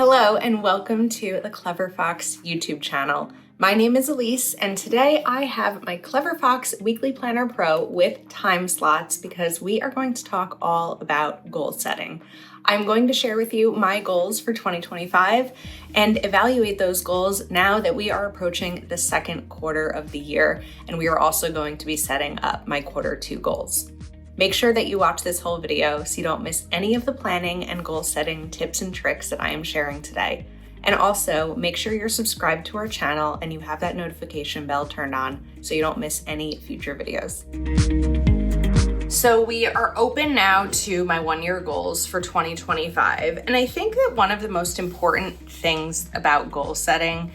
Hello and welcome to the Clever Fox YouTube channel. My name is Ilysse and today I have my Clever Fox Weekly Planner Pro with time slots because we are going to talk all about goal setting. I'm going to share with you my goals for 2025 and evaluate those goals now that we are approaching the second quarter of the year, and we are also going to be setting up my Q2 goals. Make sure that you watch this whole video so you don't miss any of the planning and goal setting tips and tricks that I am sharing today. And also make sure you're subscribed to our channel and you have that notification bell turned on so you don't miss any future videos. So we are open now to my one-year goals for 2025. And I think that one of the most important things about goal setting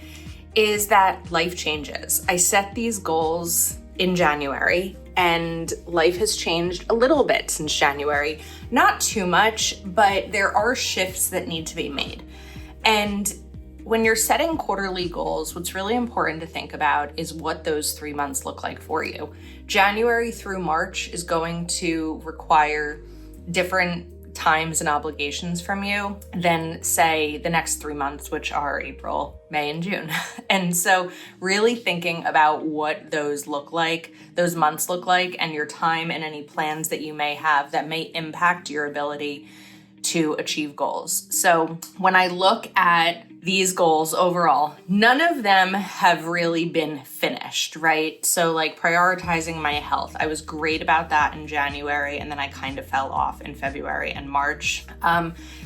is that life changes. I set these goals in January and life has changed a little bit since January. Not too much, but there are shifts that need to be made. And when you're setting quarterly goals, what's really important to think about is what those 3 months look like for you. January through March is going to require different times and obligations from you than, say, the next 3 months, which are April, May, and June. And so really thinking about what those months look like, and your time and any plans that you may have that may impact your ability to achieve goals. So when I look at these goals overall, none of them have really been finished, right? So like prioritizing my health, I was great about that in January, and then I kind of fell off in February and March.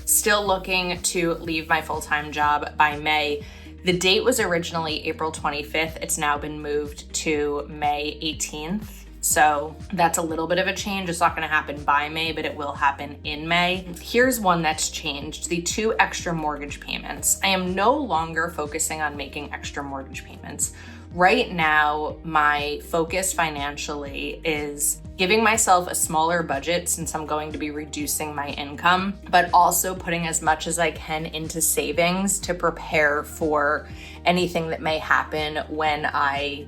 Still looking to leave my full-time job by May. The date was originally April 25th. It's now been moved to May 18th. So that's a little bit of a change. It's not going to happen by May, but it will happen in May. Here's one that's changed: the 2 extra mortgage payments. I am no longer focusing on making extra mortgage payments. Right now, my focus financially is giving myself a smaller budget since I'm going to be reducing my income, but also putting as much as I can into savings to prepare for anything that may happen when I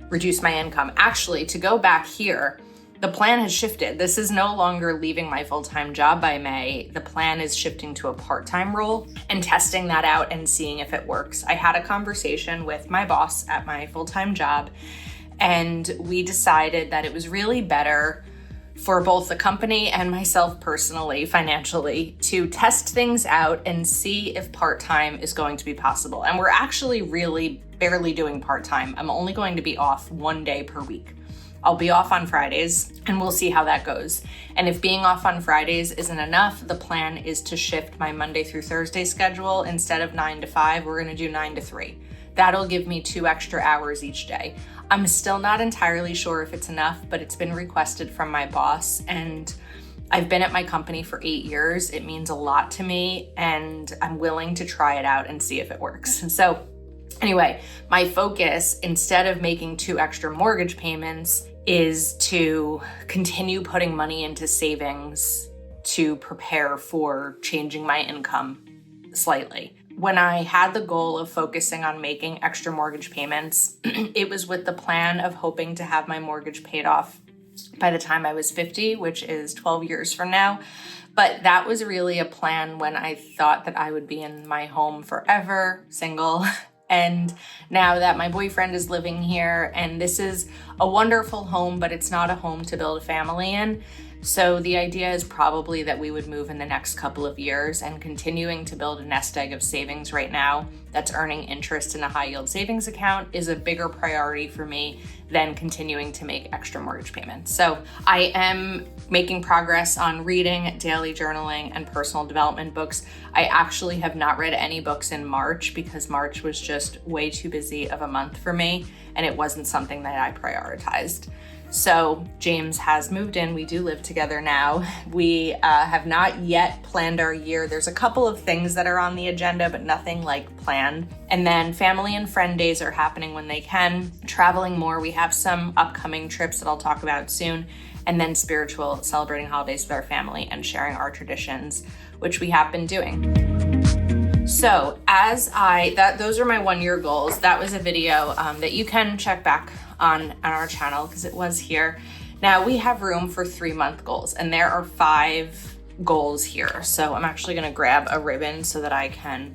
reduce my income. Actually, to go back here, the plan has shifted. This is no longer leaving my full-time job by May. The plan is shifting to a part-time role and testing that out and seeing if it works. I had a conversation with my boss at my full-time job, and we decided that it was really better for both the company and myself personally, financially, to test things out and see if part-time is going to be possible. And we're actually really barely doing part-time. I'm only going to be off 1 day per week. I'll be off on Fridays and we'll see how that goes. And if being off on Fridays isn't enough, the plan is to shift my Monday through Thursday schedule. Instead of 9 to 5, we're gonna do 9 to 3. That'll give me 2 extra hours each day. I'm still not entirely sure if it's enough, but it's been requested from my boss, and I've been at my company for 8 years. It means a lot to me, and I'm willing to try it out and see if it works. So anyway, my focus, instead of making 2 extra mortgage payments, is to continue putting money into savings to prepare for changing my income slightly. When I had the goal of focusing on making extra mortgage payments, it was with the plan of hoping to have my mortgage paid off by the time I was 50, which is 12 years from now. But that was really a plan when I thought that I would be in my home forever, single. And now that my boyfriend is living here, and this is a wonderful home, but it's not a home to build a family in. So the idea is probably that we would move in the next couple of years, and continuing to build a nest egg of savings right now that's earning interest in a high yield savings account is a bigger priority for me than continuing to make extra mortgage payments. So I am making progress on reading, daily journaling, and personal development books. I actually have not read any books in March because March was just way too busy of a month for me, and it wasn't something that I prioritized. So James has moved in. We do live together now. We have not yet planned our year. There's a couple of things that are on the agenda, but nothing like planned. And then family and friend days are happening when they can. Traveling more. We have some upcoming trips that I'll talk about soon. And then spiritual, celebrating holidays with our family and sharing our traditions, which we have been doing. So those are my 1-year goals. That was a video that you can check back on our channel because it was here. Now we have room for 3-month goals, and there are 5 goals here. So I'm actually gonna grab a ribbon so that I can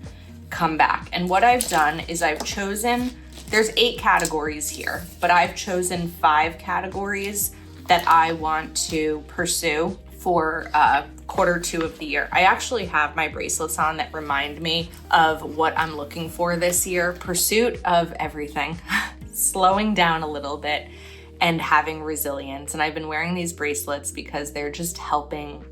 come back. And what I've done is I've chosen, there's 8 categories here, but I've chosen 5 categories that I want to pursue for quarter 2 of the year. I actually have my bracelets on that remind me of what I'm looking for this year. Pursuit of everything, slowing down a little bit, and having resilience. And I've been wearing these bracelets because they're just helping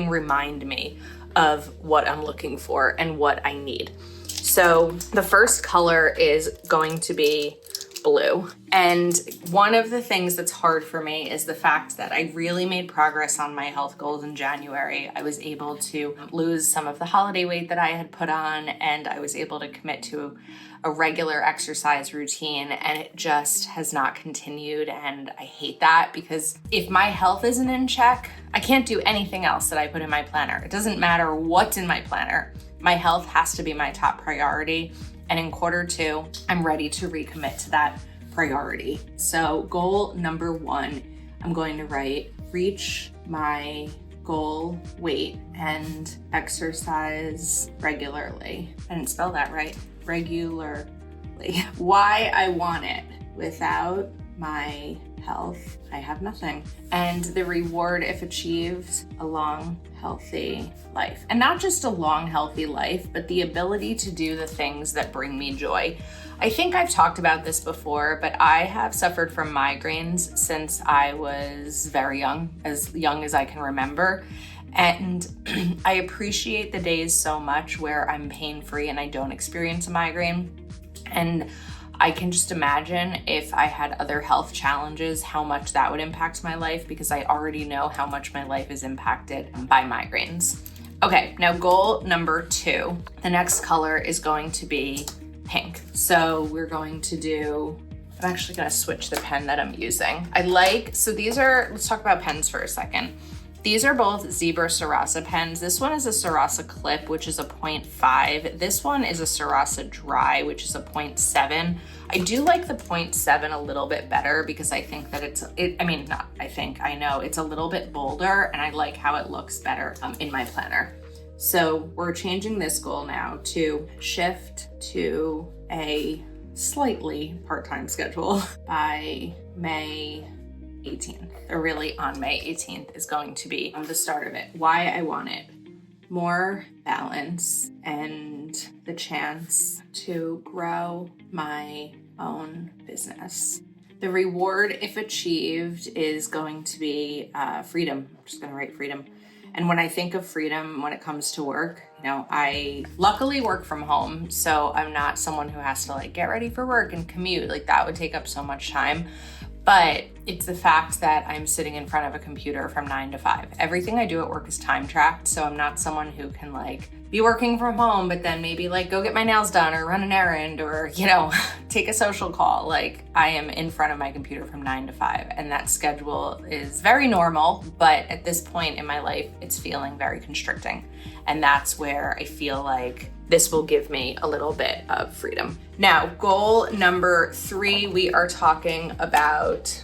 remind me of what I'm looking for and what I need. So the first color is going to be blue. And one of the things that's hard for me is the fact that I really made progress on my health goals in January. I was able to lose some of the holiday weight that I had put on, and I was able to commit to a regular exercise routine, and it just has not continued. And I hate that, because if my health isn't in check, I can't do anything else that I put in my planner. It doesn't matter what's in my planner. My health has to be my top priority. And in quarter 2, I'm ready to recommit to that priority. So goal number 1, I'm going to write, reach my goal weight and exercise regularly. I didn't spell that right. Regularly. Why I want it. Without my health, I have nothing. And the reward if achieved, a long, healthy life. And not just a long, healthy life, but the ability to do the things that bring me joy. I think I've talked about this before, but I have suffered from migraines since I was very young as I can remember. And I appreciate the days so much where I'm pain-free and I don't experience a migraine. And I can just imagine if I had other health challenges, how much that would impact my life, because I already know how much my life is impacted by migraines. Okay, now goal number 2. The next color is going to be pink. So we're going to do, I'm actually gonna switch the pen that I'm using. Let's talk about pens for a second. These are both Zebra Sarasa pens. This one is a Sarasa Clip, which is a 0.5. This one is a Sarasa Dry, which is a 0.7. I do like the 0.7 a little bit better because I think that I know it's a little bit bolder, and I like how it looks better in my planner. So we're changing this goal now to shift to a slightly part-time schedule by May 18th, or really on May 18th is going to be the start of it. Why I want it. More balance and the chance to grow my own business. The reward, if achieved, is going to be freedom. I'm just gonna write freedom. And when I think of freedom when it comes to work, I luckily work from home, so I'm not someone who has to get ready for work and commute. That would take up so much time. But it's the fact that I'm sitting in front of a computer from 9 to 5. Everything I do at work is time tracked, so I'm not someone who can be working from home, but then maybe go get my nails done or run an errand or, take a social call. I am in front of my computer from 9 to 5, and that schedule is very normal, but at this point in my life, it's feeling very constricting. And that's where I feel like this will give me a little bit of freedom. Now, goal number 3, we are talking about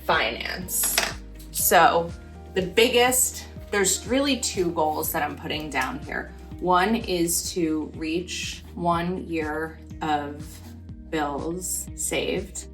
finance. So there's really 2 goals that I'm putting down here. One is to reach 1 year of bills saved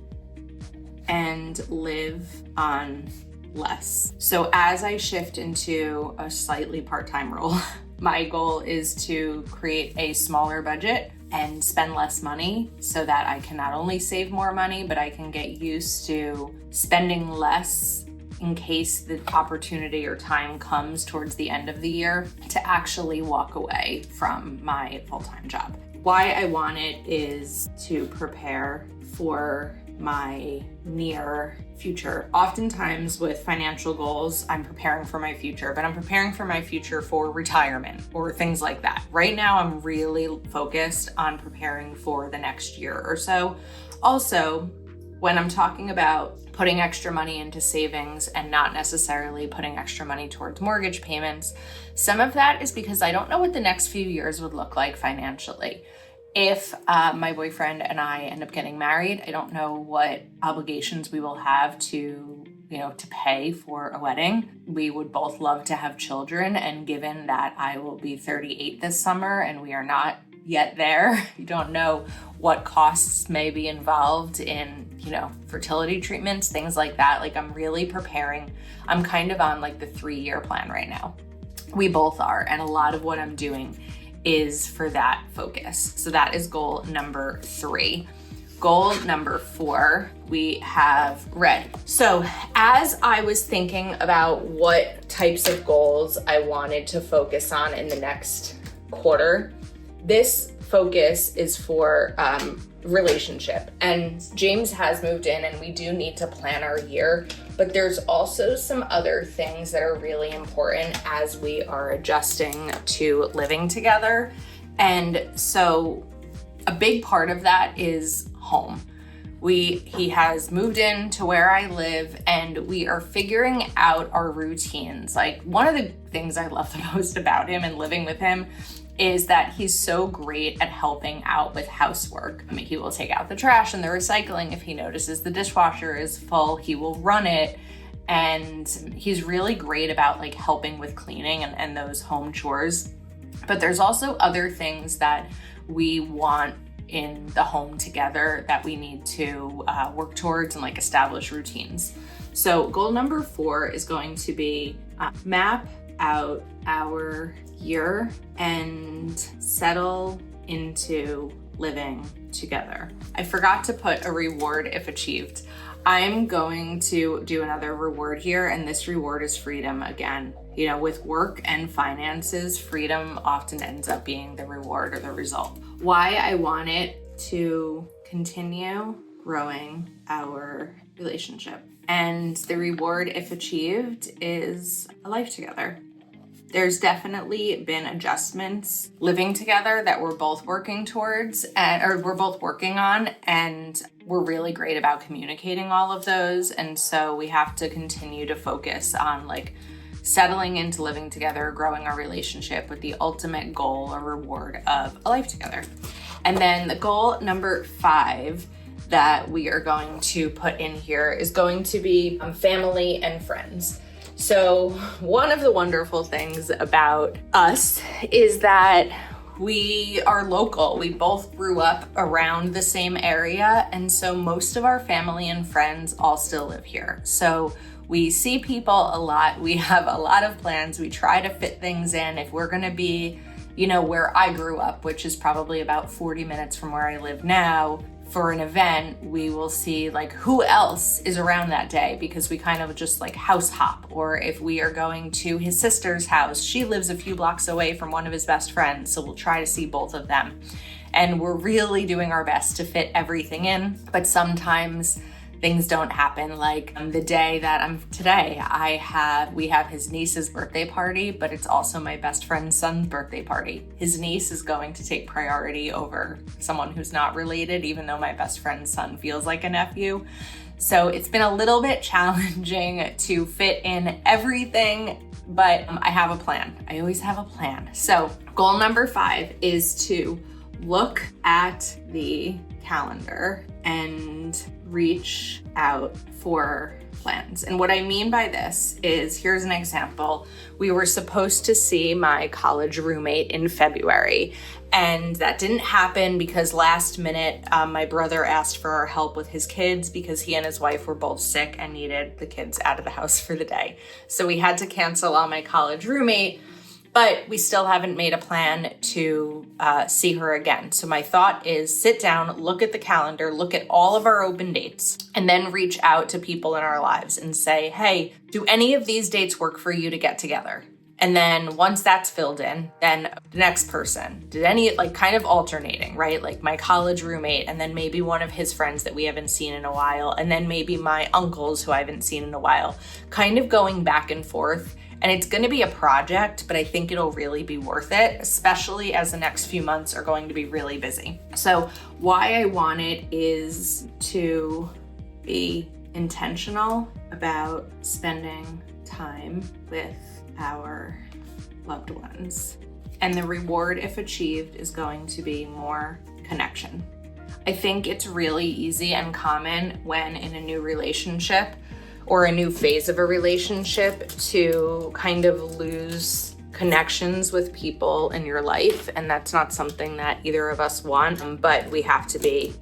and live on less. So as I shift into a slightly part-time role, my goal is to create a smaller budget and spend less money so that I can not only save more money, but I can get used to spending less in case the opportunity or time comes towards the end of the year to actually walk away from my full-time job. Why I want it is to prepare for my near future. Oftentimes with financial goals, I'm preparing for my future, but I'm preparing for my future for retirement or things like that. Right now, I'm really focused on preparing for the next year or so. Also, when I'm talking about putting extra money into savings and not necessarily putting extra money towards mortgage payments, some of that is because I don't know what the next few years would look like financially. If my boyfriend and I end up getting married, I don't know what obligations we will have to, to pay for a wedding. We would both love to have children, and given that I will be 38 this summer and we are not yet there, you don't know what costs may be involved in, fertility treatments, things like that. Like, I'm really preparing. I'm kind of on like the 3-year plan right now. We both are. And a lot of what I'm doing is for that focus. So that is goal number 3. Goal number 4, we have red. So as I was thinking about what types of goals I wanted to focus on in the next quarter, this focus is for relationship. And James has moved in and we do need to plan our year, but there's also some other things that are really important as we are adjusting to living together. And so a big part of that is home. He has moved in to where I live and we are figuring out our routines. Like, one of the things I love the most about him and living with him is that he's so great at helping out with housework. I mean, he will take out the trash and the recycling. If he notices the dishwasher is full, he will run it. And he's really great about like helping with cleaning and those home chores. But there's also other things that we want in the home together that we need to work towards and like establish routines. So goal number 4 is going to be map out our year and settle into living together. I forgot to put a reward if achieved. I'm going to do another reward here, and this reward is freedom again. With work and finances, freedom often ends up being the reward or the result. Why I want it to continue growing our relationship. And the reward, if achieved, is a life together. There's definitely been adjustments living together that we're both working towards or we're both working on, and we're really great about communicating all of those. And so we have to continue to focus on like settling into living together, growing our relationship with the ultimate goal or reward of a life together. And then the goal number 5 that we are going to put in here is going to be family and friends. So one of the wonderful things about us is that we are local. We both grew up around the same area. And so most of our family and friends all still live here. So we see people a lot. We have a lot of plans. We try to fit things in. If we're going to be, where I grew up, which is probably about 40 minutes from where I live now, for an event, we will see like who else is around that day, because we kind of just like house hop. Or if we are going to his sister's house, she lives a few blocks away from one of his best friends. So we'll try to see both of them. And we're really doing our best to fit everything in. But sometimes things don't happen. Like the day that we have his niece's birthday party, but it's also my best friend's son's birthday party. His niece is going to take priority over someone who's not related, even though my best friend's son feels like a nephew. So it's been a little bit challenging to fit in everything, but I have a plan. I always have a plan. So goal number 5 is to look at the calendar and reach out for plans. And what I mean by this is, here's an example. We were supposed to see my college roommate in February, and that didn't happen because last minute, my brother asked for our help with his kids because he and his wife were both sick and needed the kids out of the house for the day. So we had to cancel on my college roommate, but we still haven't made a plan to see her again. So my thought is sit down, look at the calendar, look at all of our open dates, and then reach out to people in our lives and say, hey, do any of these dates work for you to get together? And then once that's filled in, then the next person, did any, like kind of alternating, right? Like my college roommate, and then maybe one of his friends that we haven't seen in a while, and then maybe my uncles who I haven't seen in a while, kind of going back and forth. And it's going to be a project, but I think it'll really be worth it, especially as the next few months are going to be really busy. So why I want it is to be intentional about spending time with our loved ones. And the reward, if achieved, is going to be more connection. I think it's really easy and common when in a new relationship, or a new phase of a relationship to kind of lose connections with people in your life. And that's not something that either of us want, but we have to be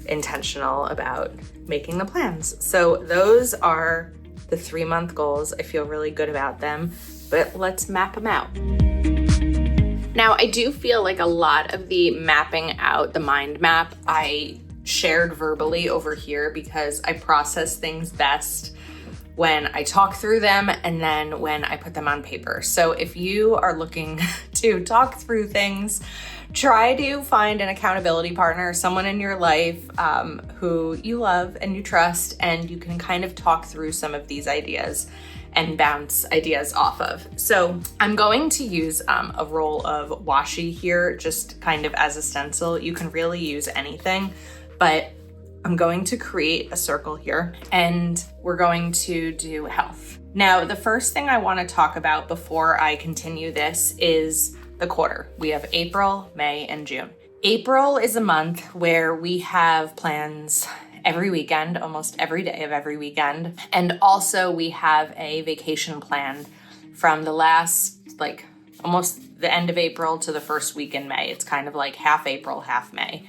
intentional about making the plans. So those are the 3-month goals. I feel really good about them, but let's map them out. Now, I do feel like a lot of the mapping out, the mind map, I shared verbally over here because I process things best when I talk through them and then when I put them on paper. So if you are looking to talk through things, try to find an accountability partner, someone in your life who you love and you trust, and you can kind of talk through some of these ideas and bounce ideas off of. So I'm going to use a roll of washi here, just kind of as a stencil. You can really use anything, but I'm going to create a circle here and we're going to do health. Now, the first thing I want to talk about before I continue this is the quarter. We have April, May, and June. April is a month where we have plans every weekend, almost every day of every weekend. And also we have a vacation planned from the last, like almost the end of April to the first week in May. It's kind of like half April, half May.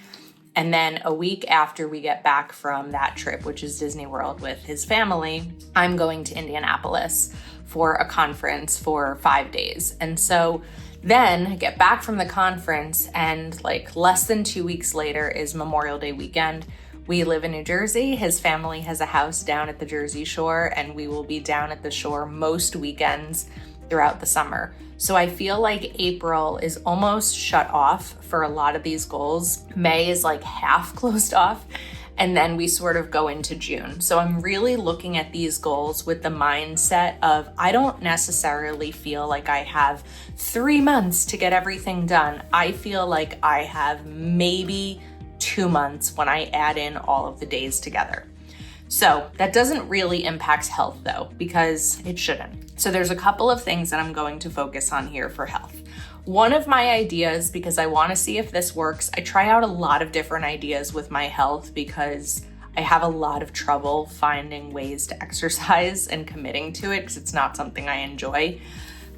And then a week after we get back from that trip, which is Disney World with his family, I'm going to Indianapolis for a conference for 5 days. And so then I get back from the conference and like less than 2 weeks later is Memorial Day weekend. We live in New Jersey. His family has a house down at the Jersey Shore, and we will be down at the shore most weekends throughout the summer. So I feel like April is almost shut off for a lot of these goals. May is like half closed off, and then we sort of go into June. So I'm really looking at these goals with the mindset of, I don't necessarily feel like I have 3 months to get everything done. I feel like I have maybe 2 months when I add in all of the days together. So that doesn't really impact health though, because it shouldn't. So there's a couple of things that I'm going to focus on here for health. One of my ideas, because I want to see if this works, I try out a lot of different ideas with my health because I have a lot of trouble finding ways to exercise and committing to it because it's not something I enjoy.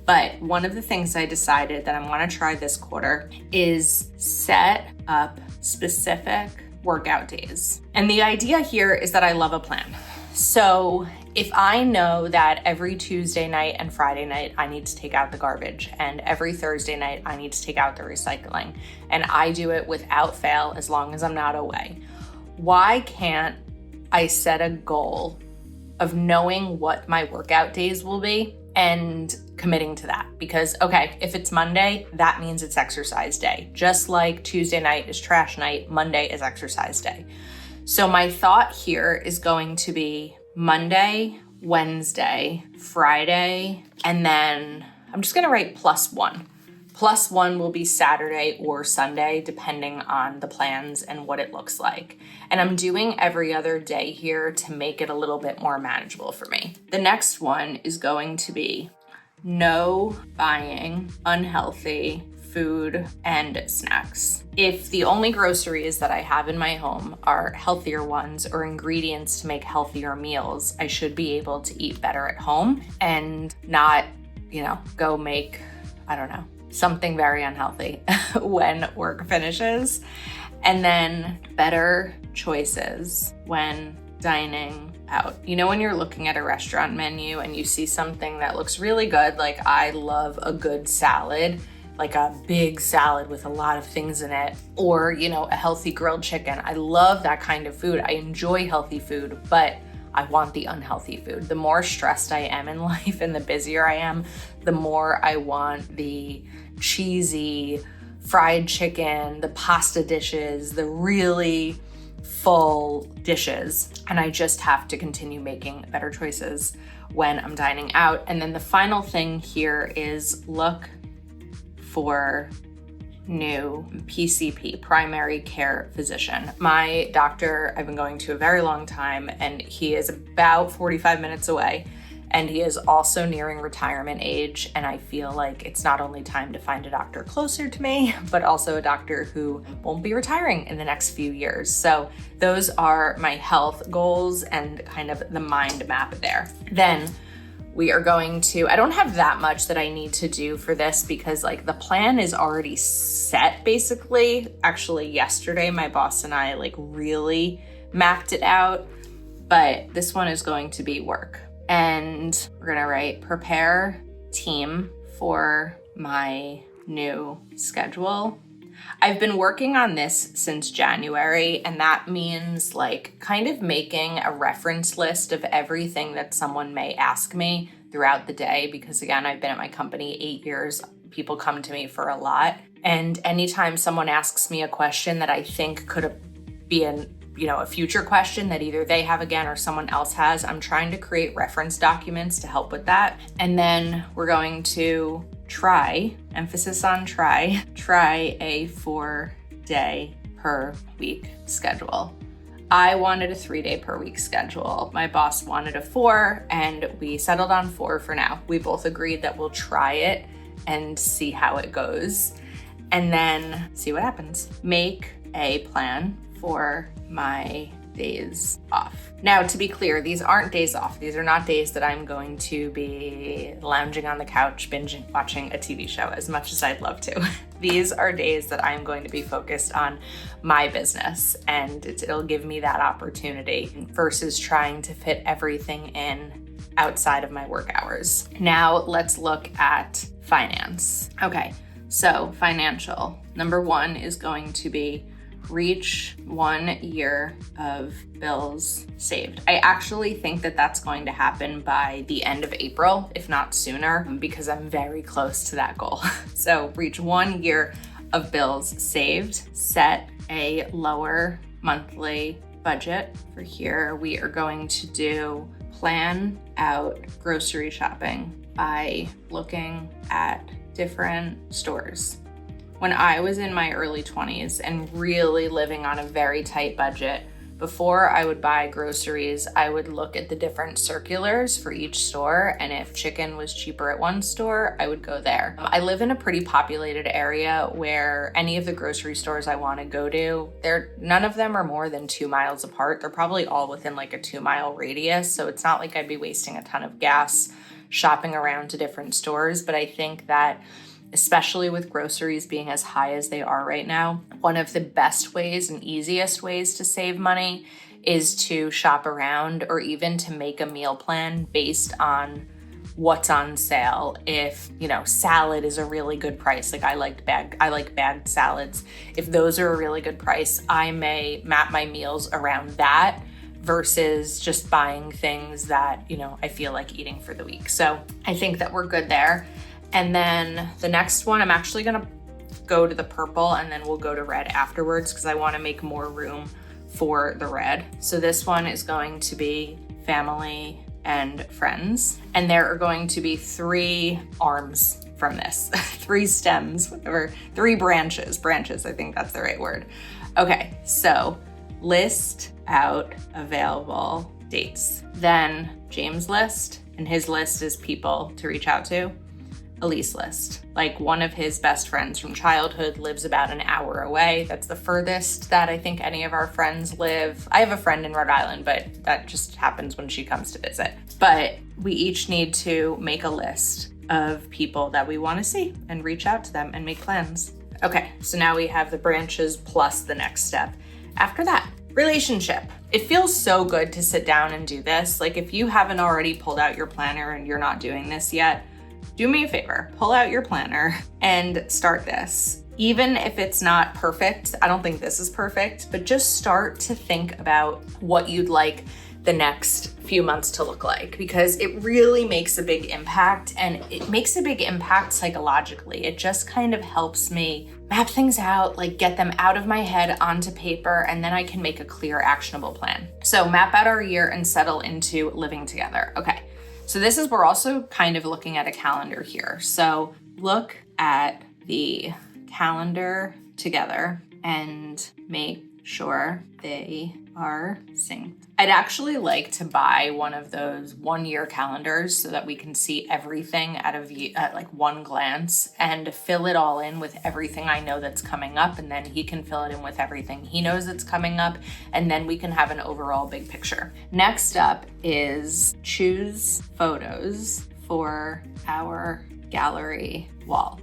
But one of the things I decided that I want to try this quarter is set up specific workout days. And the idea here is that I love a plan. So if I know that every Tuesday night and Friday night I need to take out the garbage, and every Thursday night I need to take out the recycling, and I do it without fail as long as I'm not away, why can't I set a goal of knowing what my workout days will be and committing to that? Because, okay, if it's Monday, that means it's exercise day. Just like Tuesday night is trash night, Monday is exercise day. So my thought here is going to be Monday, Wednesday, Friday, and then I'm just gonna write +1. +1 will be Saturday or Sunday, depending on the plans and what it looks like. And I'm doing every other day here to make it a little bit more manageable for me. The next one is going to be no buying unhealthy food and snacks. If the only groceries that I have in my home are healthier ones or ingredients to make healthier meals, I should be able to eat better at home and not, go make, something very unhealthy when work finishes. And then better choices when dining out. When you're looking at a restaurant menu and you see something that looks really good, like I love a good salad, like a big salad with a lot of things in it, or, a healthy grilled chicken. I love that kind of food. I enjoy healthy food, but I want the unhealthy food. The more stressed I am in life and the busier I am, the more I want the cheesy fried chicken, the pasta dishes, the really full dishes. And I just have to continue making better choices when I'm dining out. And then the final thing here is look for new PCP, primary care physician. My doctor, I've been going to a very long time, and he is about 45 minutes away. and he is also nearing retirement age. And I feel like it's not only time to find a doctor closer to me, but also a doctor who won't be retiring in the next few years. So those are my health goals and kind of the mind map there. Then we are going to, I don't have that much that I need to do for this because like the plan is already set basically. Actually, yesterday, my boss and I like really mapped it out, but this one is going to be work. And we're gonna write prepare team for my new schedule. I've been working on this since January, and that means like kind of making a reference list of everything that someone may ask me throughout the day, because again, I've been at my company 8 years. People come to me for a lot. And anytime someone asks me a question that I think could be a future question that either they have again or someone else has, I'm trying to create reference documents to help with that. And then we're going to try, emphasis on try a 4-day per week schedule. I wanted a 3-day per week schedule. My boss wanted a 4, and we settled on 4 for now. We both agreed that we'll try it and see how it goes, and then see what happens. Make a plan for my days off. Now, to be clear, these aren't days off. These are not days that I'm going to be lounging on the couch, binging, watching a TV show as much as I'd love to. These are days that I'm going to be focused on my business, and it'll give me that opportunity versus trying to fit everything in outside of my work hours. Now, let's look at finance. Okay, so financial. Number 1 is going to be reach 1 year of bills saved. I actually think that that's going to happen by the end of April, if not sooner, because I'm very close to that goal. So reach 1 year of bills saved, set a lower monthly budget. For here, we are going to plan out grocery shopping by looking at different stores. When I was in my early 20s and really living on a very tight budget, before I would buy groceries, I would look at the different circulars for each store, and if chicken was cheaper at one store, I would go there. I live in a pretty populated area where any of the grocery stores I want to go to, none of them are more than 2 miles apart. They're probably all within like a 2-mile radius, so it's not like I'd be wasting a ton of gas shopping around to different stores. But I think that especially with groceries being as high as they are right now, one of the best ways and easiest ways to save money is to shop around, or even to make a meal plan based on what's on sale. If, salad is a really good price, like I like bagged salads. If those are a really good price, I may map my meals around that versus just buying things that, I feel like eating for the week. So I think that we're good there. And then the next one, I'm actually gonna go to the purple and then we'll go to red afterwards because I wanna make more room for the red. So this one is going to be family and friends. And there are going to be 3 arms from this, 3 stems, whatever, 3 branches, I think that's the right word. Okay, so list out available dates. Then James' list, and his list is people to reach out to. Ilysse list. Like one of his best friends from childhood lives about an hour away. That's the furthest that I think any of our friends live. I have a friend in Rhode Island, but that just happens when she comes to visit. But we each need to make a list of people that we want to see and reach out to them and make plans. Okay, so now we have the branches plus the next step. After that, relationship. It feels so good to sit down and do this. Like if you haven't already pulled out your planner and you're not doing this yet, do me a favor, pull out your planner and start this. Even if it's not perfect, I don't think this is perfect, but just start to think about what you'd like the next few months to look like, because it really makes a big impact, and it makes a big impact psychologically. It just kind of helps me map things out, like get them out of my head onto paper, and then I can make a clear, actionable plan. So map out our year and settle into living together. Okay. So we're also kind of looking at a calendar here. So look at the calendar together and make sure they are synced. I'd actually like to buy one of those 1-year calendars so that we can see everything at like one glance and fill it all in with everything I know that's coming up, and then he can fill it in with everything he knows that's coming up, and then we can have an overall big picture. Next up is choose photos for our gallery wall.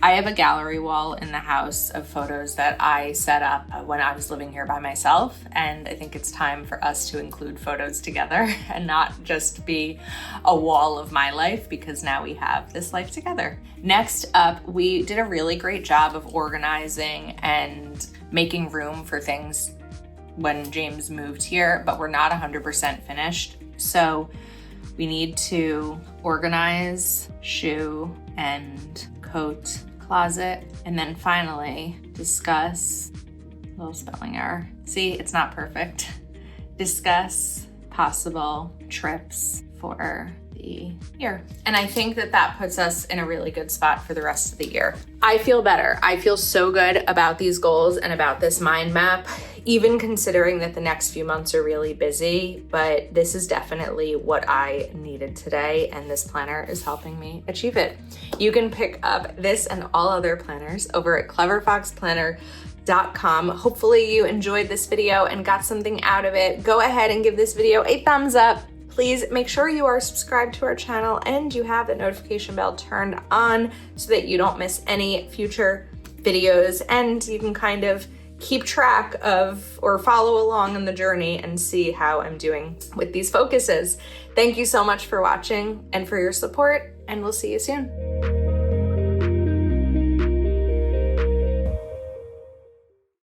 I have a gallery wall in the house of photos that I set up when I was living here by myself, and I think it's time for us to include photos together and not just be a wall of my life, because now we have this life together. Next up, we did a really great job of organizing and making room for things when James moved here, but we're not 100% finished. So we need to organize shoe and coat closet, and then finally discuss, little spelling error. See, it's not perfect. Discuss possible trips for the year. And I think that that puts us in a really good spot for the rest of the year. I feel better. I feel so good about these goals and about this mind map, even considering that the next few months are really busy, but this is definitely what I needed today, and this planner is helping me achieve it. You can pick up this and all other planners over at cleverfoxplanner.com. Hopefully you enjoyed this video and got something out of it. Go ahead and give this video a thumbs up. Please make sure you are subscribed to our channel and you have the notification bell turned on so that you don't miss any future videos, and you can kind of keep track of or follow along on the journey and see how I'm doing with these focuses. Thank you so much for watching and for your support, and we'll see you soon.